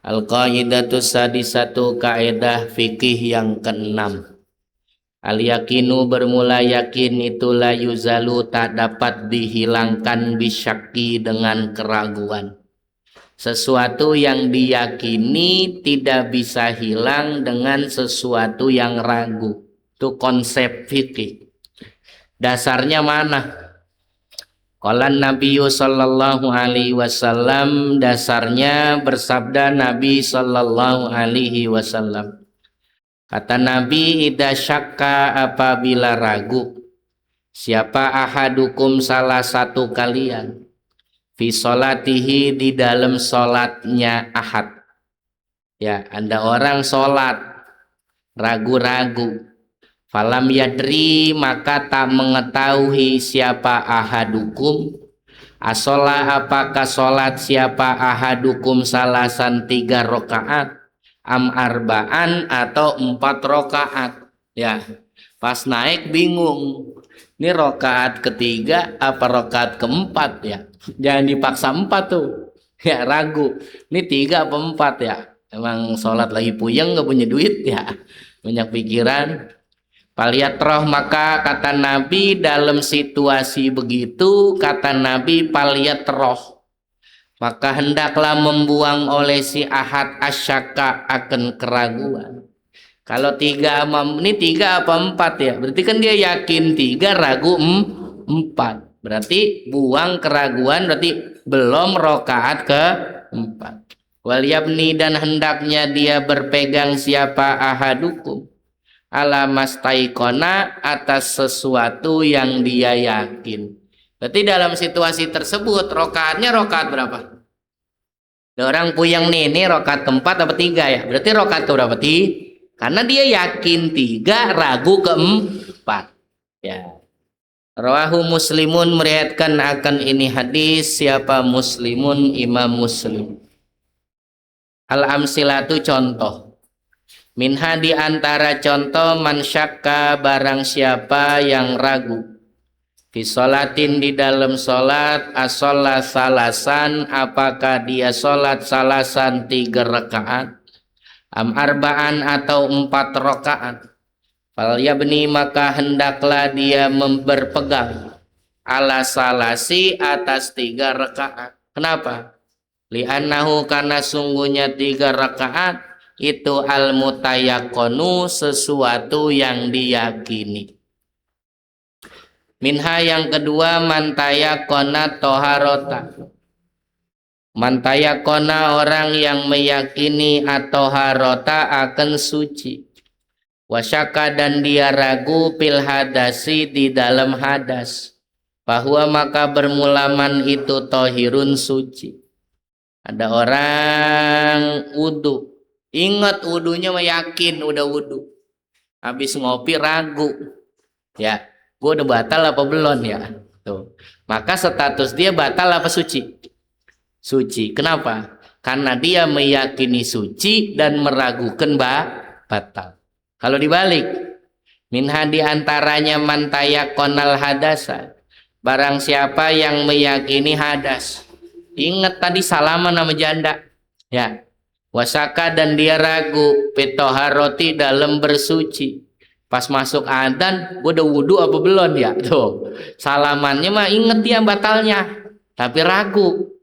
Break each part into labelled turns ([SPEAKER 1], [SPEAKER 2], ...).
[SPEAKER 1] Al-Qaidatus Sadisatu, kaidah fikih yang keenam. Al-yakinu, bermula yakin, itulah yuzalu, tak dapat dihilangkan, bisyaki, dengan keraguan. Sesuatu yang diyakini tidak bisa hilang dengan sesuatu yang ragu. Itu konsep fikih. Dasarnya mana? Qala Nabi sallallahu alaihi wasallam, dasarnya bersabda Nabi sallallahu alaihi wasallam. Kata Nabi, idza syakka, apabila ragu, siapa ahadukum, salah satu kalian, fi sholatihi, di dalam sholatnya ahad. Ya, ada orang sholat ragu-ragu. Falam yadri, maka tak mengetahui, siapa ahadukum, asolah, apakah sholat siapa ahadukum salasan 3 rakaat, am arbaan, atau 4 rakaat. Ya, pas naik bingung, ini rakaat ketiga apa rakaat keempat ya. Jangan dipaksa 4 tuh. Ya, ragu, ini 3 apa 4 ya. Emang sholat lagi puyeng, gak punya duit ya, banyak pikiran. Paliatroh, maka kata Nabi dalam situasi begitu, kata Nabi paliatroh, maka hendaklah membuang oleh si ahad asyaka, akan keraguan. Kalau 3 ini 3 apa 4 ya, berarti kan dia yakin 3, ragu 4, berarti buang keraguan, berarti belum rokaat ke-4. Wal yabni, dan hendaknya dia berpegang, siapa ahadukum, ala mastaikona, atas sesuatu yang dia yakin. Berarti dalam situasi tersebut rokaatnya rokaat berapa? Ada orang puyeng nih, ini rokaat keempat apa 3 ya? Berarti rokaat ke berapa? Karena dia yakin 3, ragu ke-4 ya. Rawahu Muslimun, meriwayatkan akan ini hadis siapa? Muslimun, Imam Muslim. Al-amsilatu, contoh. Minha, di antara contoh, man syakka, barang siapa yang ragu, fi sholatin, di dalam sholat, asolah salasan, apakah dia sholat salasan 3 rakaat, am arbaan, atau 4 rakaat. Fal yabni, maka hendaklah dia berpegang, ala salasi, atas 3 rakaat. Kenapa? Li'annahu, karena sungguhnya 3 rakaat itu al mutayakonu, sesuatu yang diyakini. Minha, yang kedua, mantayakona toharota, mantayakona, orang yang meyakini atau harota, akan suci. Wasyaka, dan dia ragu, pil hadasi, di dalam hadas, bahwa maka bermulaman itu tohirun, suci. Ada orang wudu, ingat wudunya, yakin udah wudu, habis ngopi ragu, ya, gue udah batal apa belum ya, tuh, maka status dia batal apa suci? Suci. Kenapa? Karena dia meyakini suci dan meragukan batal. Kalau dibalik, minha, di antaranya, mantayakonal hadasa, barang siapa yang meyakini hadas, ingat tadi salaman sama janda ya, wasaka, dan dia ragu, petoharoti, dalam bersuci, pas masuk adzan, gue udah wudu apa belum ya, tuh, salamannya mah inget dia batalnya, tapi ragu,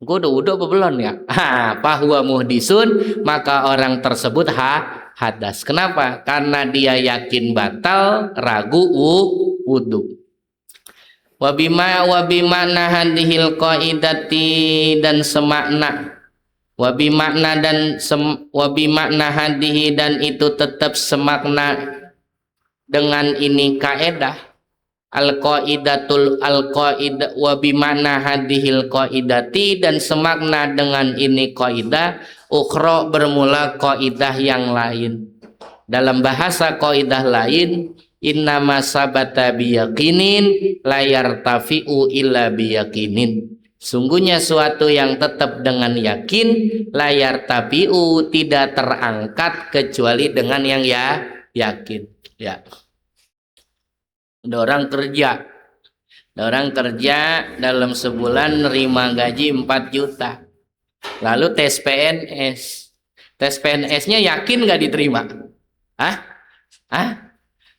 [SPEAKER 1] gue udah wudu apa belum ya, fahuwa muhdisun, maka orang tersebut hadas. Kenapa? Karena dia yakin batal, ragu wudu. Wabima hadhil qaidati, dan semakna, wabimakna hadihi, dan itu tetap semakna dengan ini kaidah, al-qaidatul al-qaidah, wabimana hadhil qaidati, dan semakna dengan ini kaidah, ukhra, bermula kaidah yang lain. Dalam bahasa kaidah lain, innama sabata biyaqinin, layar tafi'u illa biyaqinin, sungguhnya suatu yang tetap dengan yakin, layar tabi'u, tidak terangkat kecuali dengan yang yakin ya. Ada orang kerja dalam sebulan nerima gaji 4 juta, Lalu tes PNS. Tes PNS-nya yakin nggak diterima? Hah? Hah?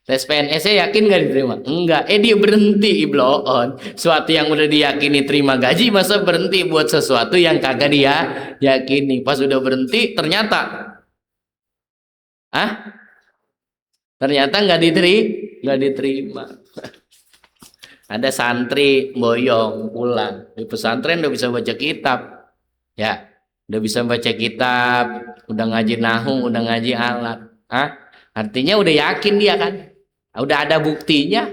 [SPEAKER 1] Tes PNS-nya yakin nggak diterima? Enggak. Dia berhenti ibloon. Suatu yang udah diyakini terima gaji, masa berhenti buat sesuatu yang kagak dia yakini. Pas udah berhenti, ternyata, ternyata nggak diterima. Ada santri boyong pulang di pesantren udah bisa baca kitab, ya, udah bisa baca kitab, udah ngaji nahwu, udah ngaji alat. Artinya udah yakin dia kan, udah ada buktinya.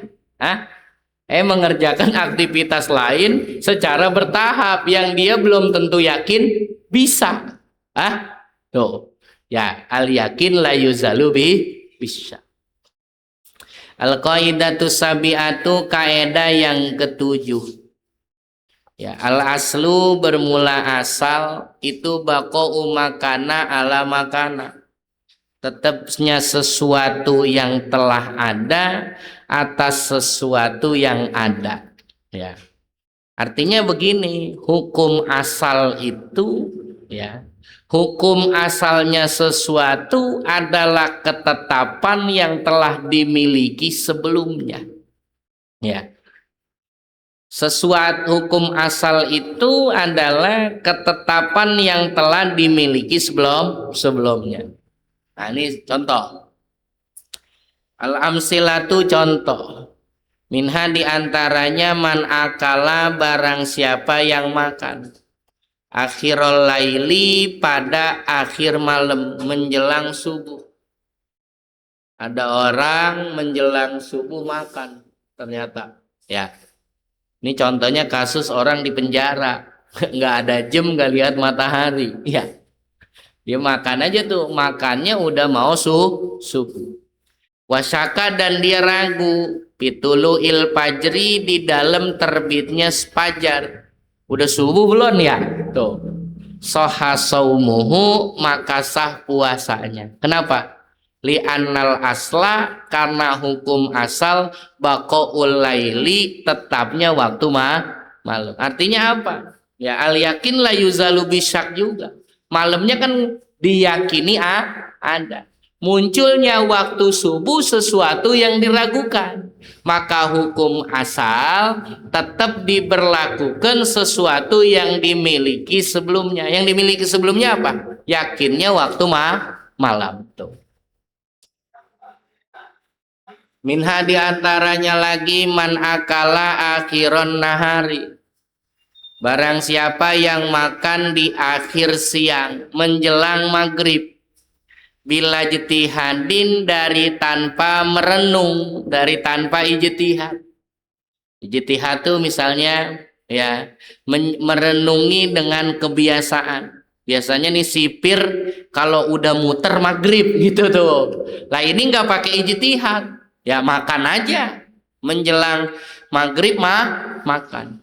[SPEAKER 1] Mengerjakan aktivitas lain secara bertahap yang dia belum tentu yakin bisa. Tuh, ya, al yakin la yuzalu bisa. Al qaidatu sabiatu, kaidah yang ketujuh. Ya, al aslu bermula asal itu baqa'u makana ala makana. Tetapnya sesuatu yang telah ada atas sesuatu yang ada. Ya. Artinya begini, hukum asal itu, ya, hukum asalnya sesuatu adalah ketetapan yang telah dimiliki sebelumnya. Ya. Sesuatu hukum asal itu adalah ketetapan yang telah dimiliki sebelumnya. Nah, ini contoh. Al-amsilatu, contoh. Minha diantaranya man akala, barang siapa yang makan. Akhirul laili, pada akhir malam menjelang subuh. Ada orang menjelang subuh makan ternyata. Ya. Ini contohnya kasus orang di penjara. Nggak ada jam, nggak lihat matahari. Ya. Dia makan aja tuh, makannya udah mau subuh. Wasaka, dan dia ragu pitulu il fajri, di dalam terbitnya fajar. Udah subuh belum ya? Tuh. Soha saumuhu, maka sah puasanya. Kenapa? Li'annal asla, karena hukum asal baqaul laili, tetapnya waktu malam. Artinya apa? Ya, al yakin la yuzalu bisyak juga. Malamnya kan diyakini ada. Munculnya waktu subuh sesuatu yang diragukan, maka hukum asal tetap diberlakukan sesuatu yang dimiliki sebelumnya. Yang dimiliki sebelumnya apa? Yakinnya waktu malam tuh. Minha diantaranya lagi man akala akhiron nahari, barang siapa yang makan di akhir siang menjelang maghrib, bila ijtihadin, dari tanpa merenung, dari tanpa ijtihad. Ijtihad itu misalnya, ya, merenungi dengan kebiasaan. Biasanya nih sipir kalau udah muter maghrib gitu tuh. Lah ini nggak pakai ijtihad, ya makan aja menjelang maghrib makan.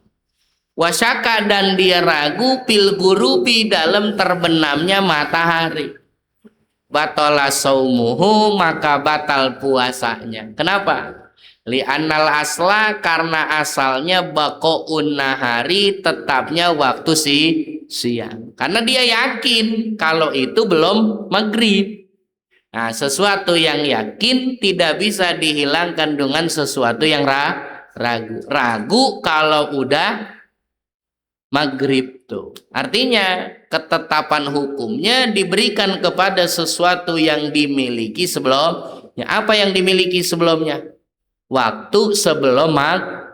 [SPEAKER 1] Wasaka, dan dia ragu pil gurubi, dalam terbenamnya matahari. Batola saumuhu, maka batal puasanya. Kenapa? Li'annal asla, karena asalnya baqaun nahari, tetapnya waktu siang. Karena dia yakin kalau itu belum maghrib. Nah, sesuatu yang yakin tidak bisa dihilangkan dengan sesuatu yang ragu. Ragu kalau udah maghrib tuh. Artinya ketetapan hukumnya diberikan kepada sesuatu yang dimiliki sebelumnya. Apa yang dimiliki sebelumnya? Waktu sebelum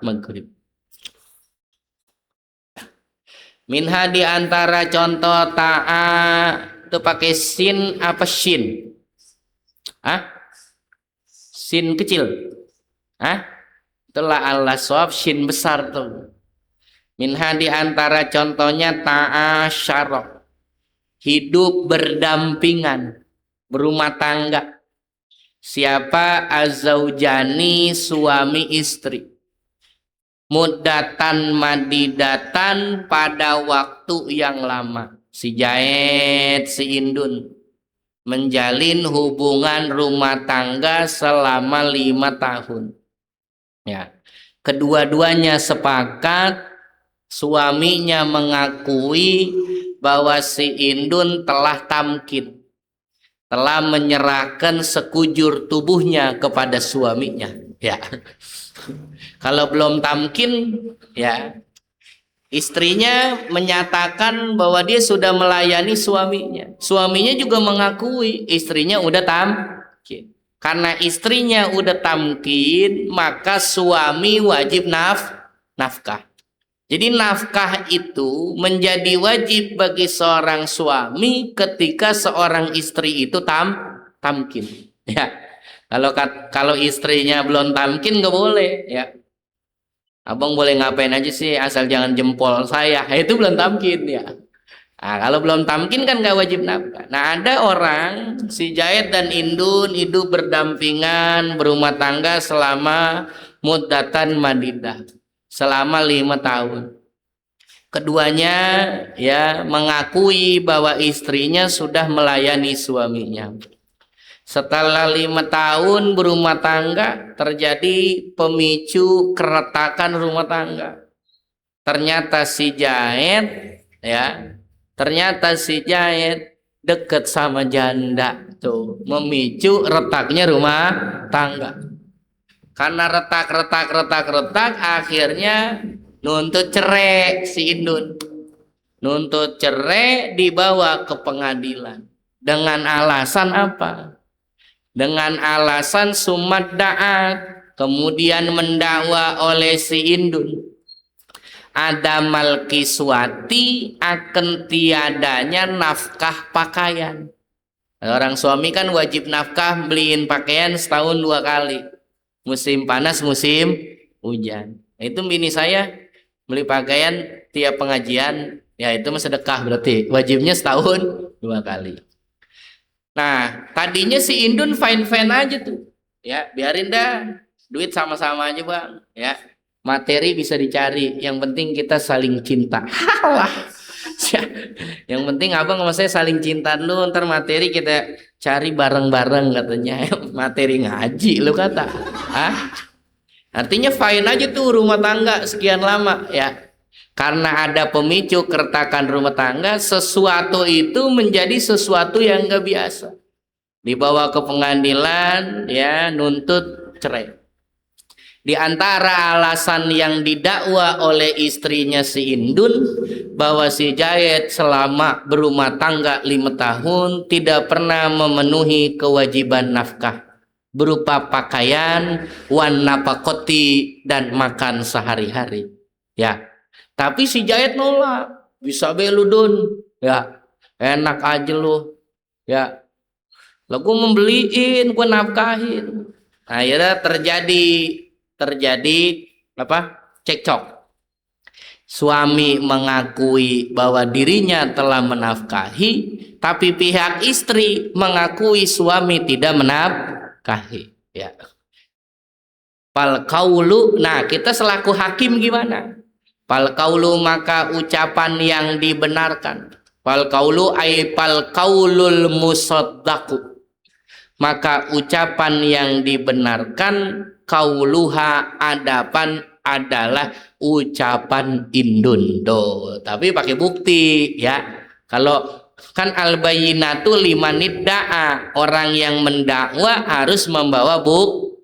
[SPEAKER 1] maghrib. Minha diantara contoh ta'a, itu pakai sin apa shin? Sin kecil. Itulah Allah soab, shin besar tuh. Minha diantara contohnya ta'asyarah, hidup berdampingan, berumah tangga. Siapa? Azaujani, suami istri. Muddatan madidatan, pada waktu yang lama. Si Jaed, si Indun menjalin hubungan rumah tangga selama 5 tahun. Ya. Kedua-duanya sepakat, suaminya mengakui bahwa si Indun telah tamkin, telah menyerahkan sekujur tubuhnya kepada suaminya. Ya, kalau belum tamkin, ya istrinya menyatakan bahwa dia sudah melayani suaminya. Suaminya juga mengakui istrinya udah tamkin. Karena istrinya udah tamkin, maka suami wajib nafkah. Jadi nafkah itu menjadi wajib bagi seorang suami ketika seorang istri itu tamkin. Ya, kalau istrinya belum tamkin nggak boleh. Ya, abang boleh ngapain aja sih asal jangan jempol saya. Itu belum tamkin ya. Nah, kalau belum tamkin kan nggak wajib nafkah. Nah, ada orang si Zaid dan Indun hidup berdampingan berumah tangga selama muddatan madidah, selama 5 tahun. Keduanya ya mengakui bahwa istrinya sudah melayani suaminya. Setelah 5 tahun berumah tangga, terjadi pemicu keretakan rumah tangga. Ternyata si Zaid deket sama janda tuh, memicu retaknya rumah tangga. Karena retak, akhirnya nuntut cerai si Indun. Nuntut cerai, dibawa ke pengadilan. Dengan alasan apa? Dengan alasan sumat da'at, kemudian mendakwa oleh si Indun. Ada malkiswati akan tiadanya nafkah pakaian. Orang suami kan wajib nafkah beliin pakaian setahun 2 kali. Musim panas, musim hujan. Itu bini saya beli pakaian tiap pengajian, ya itu sedekah berarti. Wajibnya setahun 2 kali. Nah, tadinya si Indun fine-fine aja tuh. Ya, biarin dah. Duit sama-sama aja, Bang. Ya. Materi bisa dicari, yang penting kita saling cinta. Wah, yang penting abang sama saya saling cinta dulu, ntar materi kita cari bareng-bareng katanya. Materi ngaji lu kata. Artinya fine aja tuh rumah tangga sekian lama ya. Karena ada pemicu keretakan rumah tangga, sesuatu itu menjadi sesuatu yang gak biasa. Dibawa ke pengadilan ya, nuntut cerai. Di antara alasan yang didakwa oleh istrinya si Indun, bahwa si Zaid selama berumah tangga 5 tahun tidak pernah memenuhi kewajiban nafkah berupa pakaian, wan nafakoti, dan makan sehari-hari. Ya, tapi si Zaid nolak. Bisa belu Dun, ya enak aja lu, ya lo gue membeliin, gue nafkahin. Akhirnya terjadi apa? Cekcok. Suami mengakui bahwa dirinya telah menafkahi, tapi pihak istri mengakui suami tidak menafkahi. Ya. Fal qaulu, nah kita selaku hakim gimana? Fal qaulu, maka ucapan yang dibenarkan. Fal qaulu ay fal qaulul musaddaqu. Maka ucapan yang dibenarkan, kauluha adalah ucapan Indun. Tapi pakai bukti ya. Kalau kan al-bayyinatu liman idda'a, orang yang mendakwa harus membawa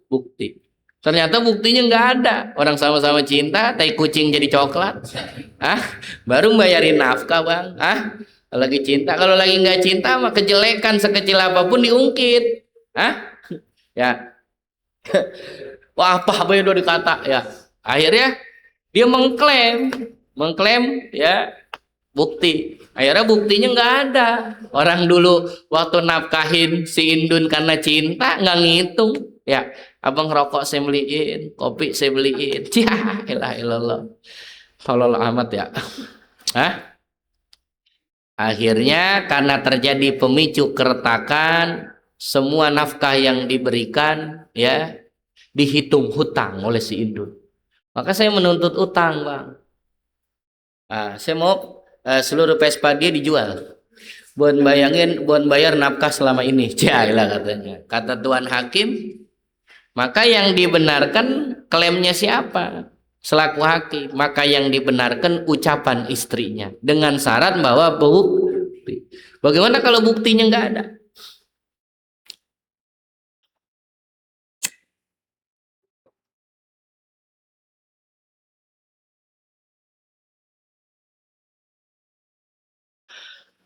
[SPEAKER 1] bukti. Ternyata buktinya nggak ada. Orang sama-sama cinta, tai kucing jadi coklat. Baru bayarin nafkah, Bang. Kalau lagi cinta, kalau lagi nggak cinta mah kejelekan sekecil apapun diungkit. Ya. Wah, apa yang udah dikata ya. Akhirnya dia mengklaim ya bukti. Akhirnya buktinya nggak ada. Orang dulu waktu nafkahin si Indun karena cinta nggak ngitung. Ya, abang rokok saya beliin, kopi saya beliin. Ya, ilah ilallah. Tolol amat ya. Akhirnya karena terjadi pemicu keretakan, semua nafkah yang diberikan ya dihitung hutang oleh si Indun. Maka saya menuntut utang, Bang. Saya mau seluruh Vespa dia dijual. Buat bayar nafkah selama ini. Jailah katanya. Kata Tuan Hakim, maka yang dibenarkan klaimnya siapa? selaku hakim, maka yang dibenarkan ucapan istrinya dengan syarat bahwa bukti. Bagaimana kalau buktinya nggak ada?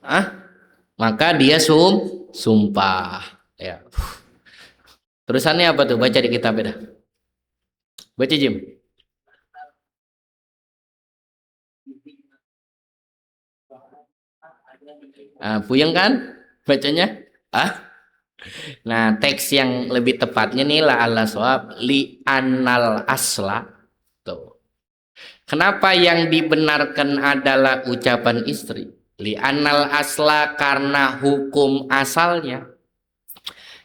[SPEAKER 1] Ah, maka dia sumpah. Ya. Terusannya apa tuh? Baca di kitab dah. Baca Jim. Puyeng kan bacanya? Ah? Nah, teks yang lebih tepatnya nih la ala soab li anal asla. Tuh. Kenapa yang dibenarkan adalah ucapan istri? Li anal asla karena hukum asalnya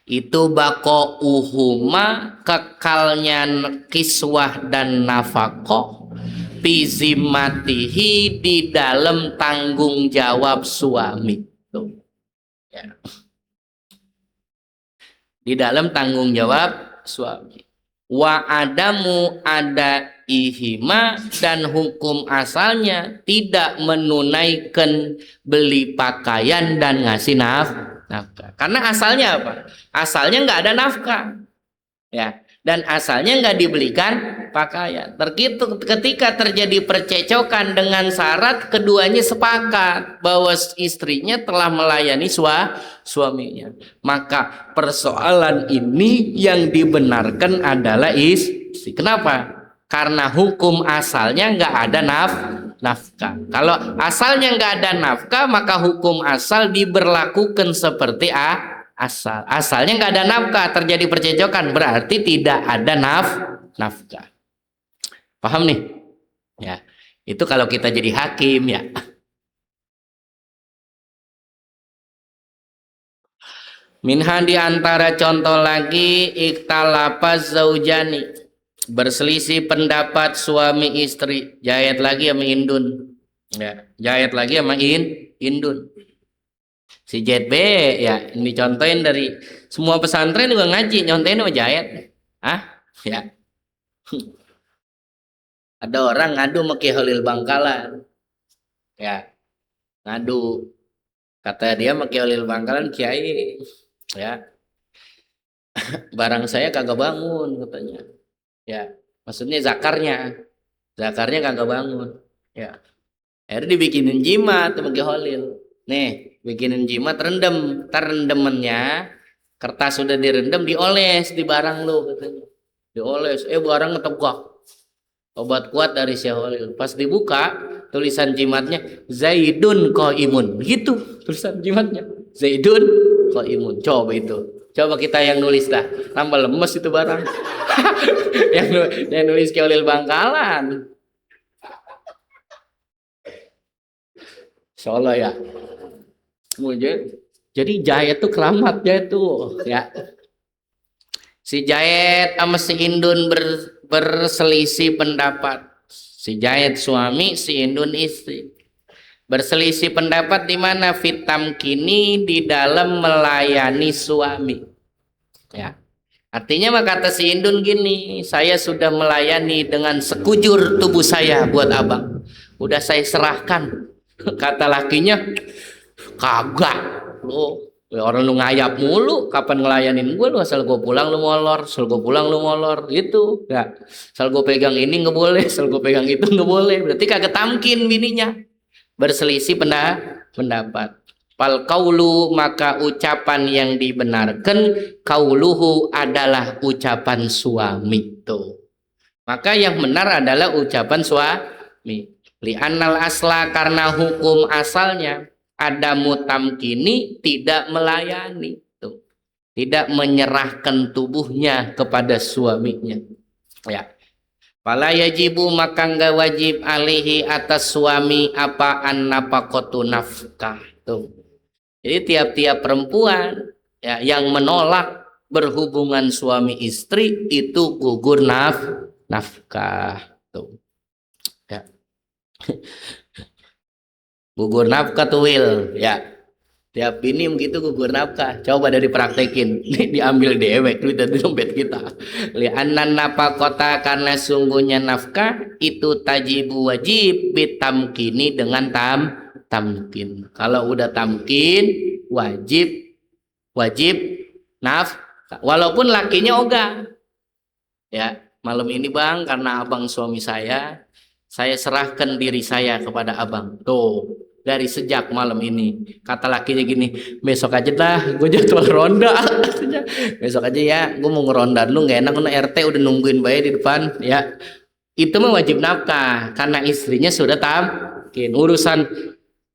[SPEAKER 1] itu bako uhuma kekalnya kiswah dan nafkah bizimatihi di dalam tanggung jawab suami. Tuh. Ya. Di dalam tanggung jawab suami. Wa adamu ada ihima dan hukum asalnya tidak menunaikan beli pakaian dan ngasih nafkah. Karena asalnya apa? Asalnya nggak ada nafkah, ya. Dan asalnya nggak dibelikan pakaian. Ketika terjadi percecokan dengan syarat keduanya sepakat bahwa istrinya telah melayani suaminya, maka persoalan ini yang dibenarkan adalah istri. Kenapa? Karena hukum asalnya nggak ada nafkah. Kalau asalnya nggak ada nafkah, maka hukum asal diberlakukan seperti asal. Asalnya nggak ada nafkah, terjadi percecokan, berarti tidak ada nafkah. Paham nih? Ya. Itu kalau kita jadi hakim ya. Minha di antara contoh lagi ikhtalafaz zaujani. Berselisih pendapat suami istri. Jahit lagi sama Indun. Ya, jahit lagi sama Indun. Si JB ya, ini contohin dari semua pesantren juga ngaji, nyontohin sama Jahit. Ah, ya. Ada orang ngadu sama Ki Holil Bangkalan. Ya, ngadu. Kata dia sama Ki Holil Bangkalan, Kiai, ya, barang saya kagak bangun katanya. Ya, maksudnya zakarnya. Zakarnya kagak bangun. Ya. Akhirnya dibikinin jimat sama Ki Holil. Nih, bikinin jimat rendem. Rendemennya kertas sudah direndam dioles di barang lu katanya. Dioles, barang ngetegak. Obat kuat dari Syekh Holil. Pas dibuka, tulisan jimatnya Zaidun Qaimun. Begitu tulisan jimatnya. Zaidun Qaimun. Coba itu. Coba kita yang nulis dah. Tambah lemes itu barang. yang nulis Syekh Holil Bangkalan. Insyaallah ya. Jadi Jahit tuh keramat Jahit tuh ya. Si Jahit sama si Indun berselisih pendapat. Si Jahit suami, si Indun istri. Berselisih pendapat di mana fitam kini di dalam melayani suami. Ya. Artinya mah kata si Indun gini, saya sudah melayani dengan sekujur tubuh saya buat abang. Udah saya serahkan. Kata lakinya, kagak lu orang lu ngayap mulu, kapan ngelayanin gue lu, asal gue pulang lu molor, asal gue pulang lu molor gitu ya. Asal gue pegang ini nggak boleh, asal gue pegang itu nggak boleh, berarti kagak tamkin bininya. Berselisih pendapat. Fal kaulu maka ucapan yang dibenarkan kauluhu adalah ucapan suami tuh. Maka yang benar adalah ucapan suami. Li'annal asla karena hukum asalnya ada mutamkini tidak melayani tuh. Tidak menyerahkan tubuhnya kepada suaminya. Ya. Fala yajibu maka enggak wajib alihi atas suami apa an-nafaqatu nafkah tuh. Jadi tiap-tiap perempuan ya yang menolak berhubungan suami istri itu gugur nafkah tuh. Ya. Gugur nafkah tuh Wil ya. Tiap ini begitu gugur nafkah. Coba dari praktekin. Diambil dewek duit dari dompet kita. Li'annan nafaqata, karena sungguhnya nafkah itu tajibu wajib bitamkini dengan tamkin. Kalau udah tamkin wajib wajib nafkah. Walaupun lakinya ogah. Ya, malam ini Bang, karena abang suami saya serahkan diri saya kepada abang. Tuh, dari sejak malam ini. Kata lakinya gini, besok aja dah, gue jadwal ronda. Besok aja ya, gue mau ngeronda dulu, nggak enak, karena RT udah nungguin bayi di depan. Ya, itu mah wajib nafkah, karena istrinya sudah tamkin. Urusan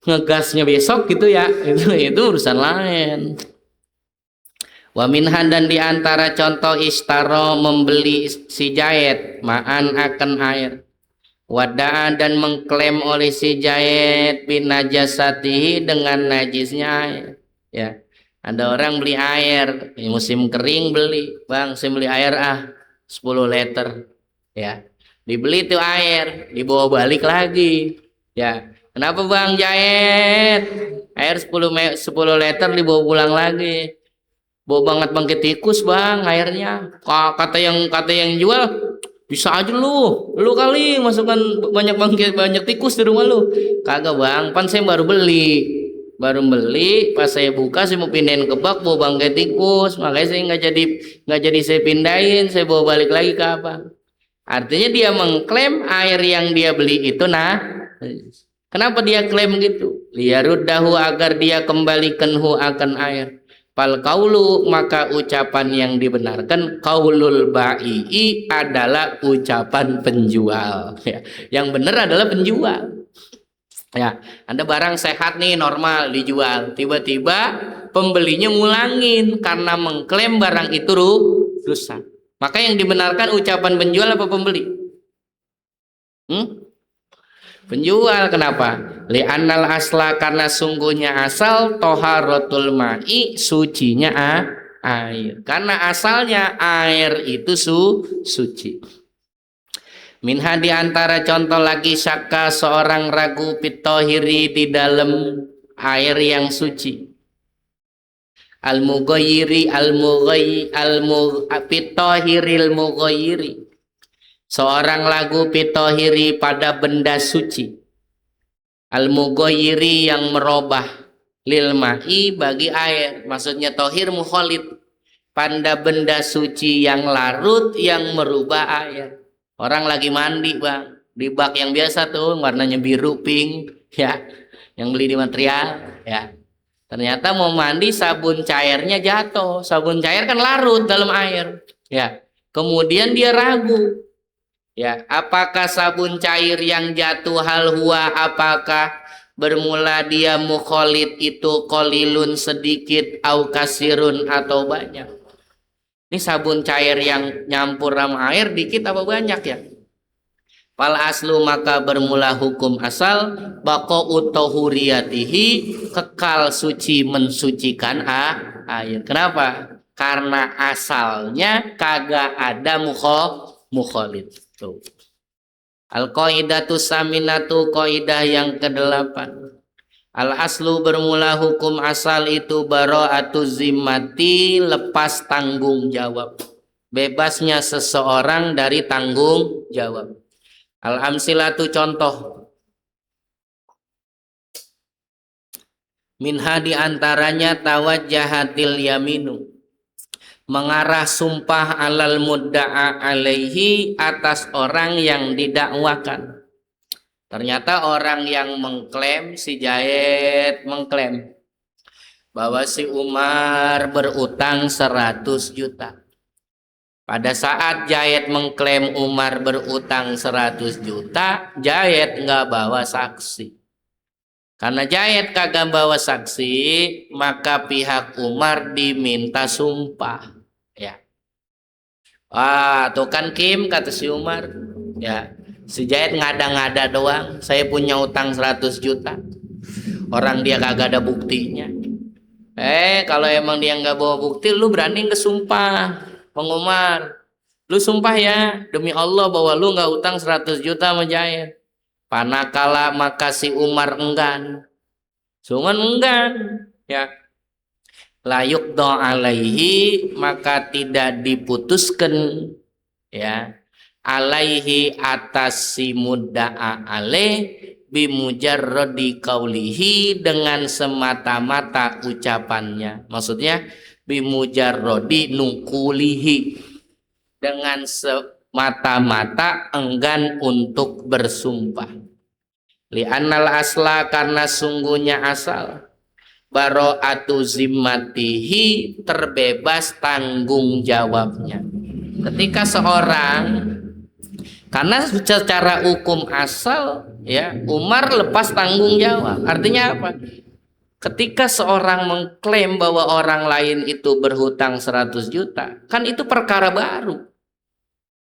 [SPEAKER 1] ngegasnya besok gitu ya, itu urusan lain. Wa minhan, dan diantara contoh istaro, membeli si jahit ma'an akan air, wada'a, dan mengklaim oleh si jahit binajasatihi, dengan najisnya air. Ya, ada orang beli air musim kering, beli, Bang saya beli air 10 liter. Ya, dibeli tuh air, dibawa balik lagi. Ya, kenapa Bang jahit air 10 liter dibawa pulang lagi? Bau banget bangkit tikus Bang airnya. Kata yang jual, bisa aja lu kali masukkan banyak tikus di rumah lu. Kagak Bang, pan saya baru beli, pas saya buka saya mau pindahin ke bak, bau bangkit tikus, makanya saya nggak jadi saya pindahin, saya bawa balik lagi ke abang. Artinya dia mengklaim air yang dia beli itu kenapa dia klaim gitu? Liyaruddahu, agar dia kembalikan akan air. Fal kaulu, maka ucapan yang dibenarkan, kaulul ba'i, adalah ucapan penjual. Ya, yang benar adalah penjual. Ya, Anda barang sehat nih, normal dijual, tiba-tiba pembelinya ngulangin karena mengklaim barang itu rusak. Maka yang dibenarkan ucapan penjual apa pembeli? Penjual. Kenapa? Li'annal asla, karena sungguhnya asal toharatul ma'i, sucinya air. Karena asalnya air itu suci. Minha, diantara contoh lagi, syakka, seorang ragu, pitohiri, di dalam air yang suci. Al-mughayyiri pitohiril mughayyiri, seorang lagu pitohiri, pada benda suci. Al-mughayyiri, yang merubah, lil ma'i, bagi air. Maksudnya tohir mukhalid, pada benda suci yang larut, yang merubah air. Orang lagi mandi Bang, di bak yang biasa tuh, warnanya biru, pink, ya, yang beli di material, ya. Ternyata mau mandi, sabun cairnya jatuh. Sabun cair kan larut dalam air, ya. Kemudian dia ragu, ya, apakah sabun cair yang jatuh, hal huwa, apakah bermula dia mukholid itu kolilun, sedikit, au kasirun, atau banyak. Ini sabun cair yang nyampur sama air dikit apa banyak ya? Fal aslu, maka bermula hukum asal, baqa'u tahuriyatihi, kekal suci, mensucikan air. Kenapa? Karena asalnya kagak ada mukholid. Tuh. Al-qaidatu saminatu, kaidah yang ke-8. Al-aslu, bermula hukum asal itu, bara'atu zimmati, lepas tanggung jawab. Bebasnya seseorang dari tanggung jawab. Al-amsilatu, contoh. Minha, diantaranya, tawajjahatil yaminu, mengarah sumpah, alal mudda'a alaihi, atas orang yang didakwakan. Ternyata orang yang mengklaim, si Jahit mengklaim bahwa si Umar berutang 100 juta. Pada saat Jahit mengklaim Umar berutang 100 juta, Jahit nggak bawa saksi. Karena Jahit kagak bawa saksi, maka pihak Umar diminta sumpah. Ya. Tuh kan Kim, kata si Umar. Ya. Si Jahit ngada-ngada doang, saya punya utang 100 juta. Orang dia kagak ada buktinya. Kalau emang dia nggak bawa bukti, lu berani nggak sumpah, Bang Umar? Lu sumpah ya, demi Allah bahwa lu nggak utang 100 juta sama Jahit. Panakala, maka si Umar enggan. Enggan. ya, layuk do alaihi, maka tidak diputuskan, ya, alaihi atas si mudda'a alaih bimujarrodi kaulihi, dengan semata-mata ucapannya. Maksudnya bimujarrodi nukulihi, dengan semata-mata enggan untuk bersumpah. Li'annal asla, karena sungguhnya asal, baro'atu zimmatihi, terbebas tanggung jawabnya. Ketika seorang, karena secara hukum asal, ya, Umar lepas tanggung jawab. Artinya apa? Ketika seorang mengklaim bahwa orang lain itu berhutang 100 juta, kan itu perkara baru.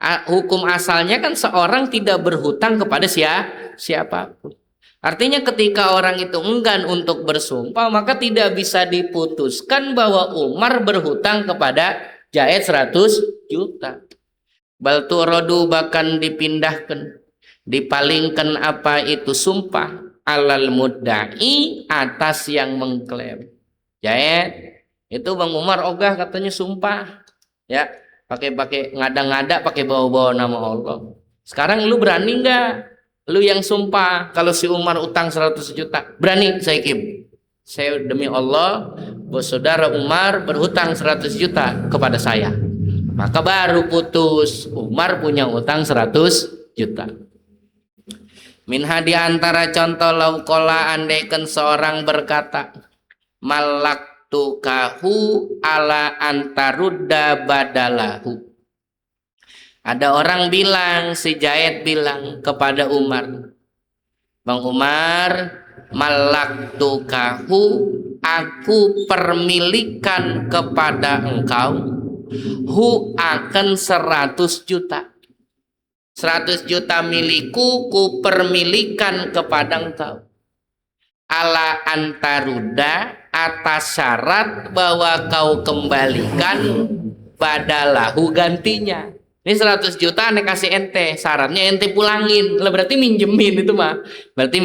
[SPEAKER 1] Hukum asalnya kan seorang tidak berhutang kepada siapapun. Artinya ketika orang itu enggan untuk bersumpah, maka tidak bisa diputuskan bahwa Umar berhutang kepada Zaid 100 juta. Bal tu'radu, bahkan dipindahkan, dipalingkan apa itu sumpah, alal mudda'i, atas yang mengklaim. Zaid, itu Bang Umar ogah katanya sumpah, ya, pakai ngada-ngada, pakai bawa-bawa nama Allah. Sekarang lu berani nggak? Lu yang sumpah kalau si Umar utang 100 juta. Berani saya Kim. Saya demi Allah, bos saudara Umar berhutang 100 juta kepada saya. Maka baru putus, Umar punya utang 100 juta. Minha, di antara contoh, laukola, andaikan seorang berkata, malaktukahu ala antarudda badalahu. Ada orang bilang, si Zaid bilang kepada Umar, Bang Umar, malaktukahu, aku permilikan kepada engkau, hu, akan 100 juta. 100 juta milikku, ku permilikan kepada engkau. Ala antaruda, atas syarat bahwa kau kembalikan badalahu, gantinya. Ini 100 juta ane kasih ente, syaratnya ente pulangin. Lah berarti minjemin itu mah. Berarti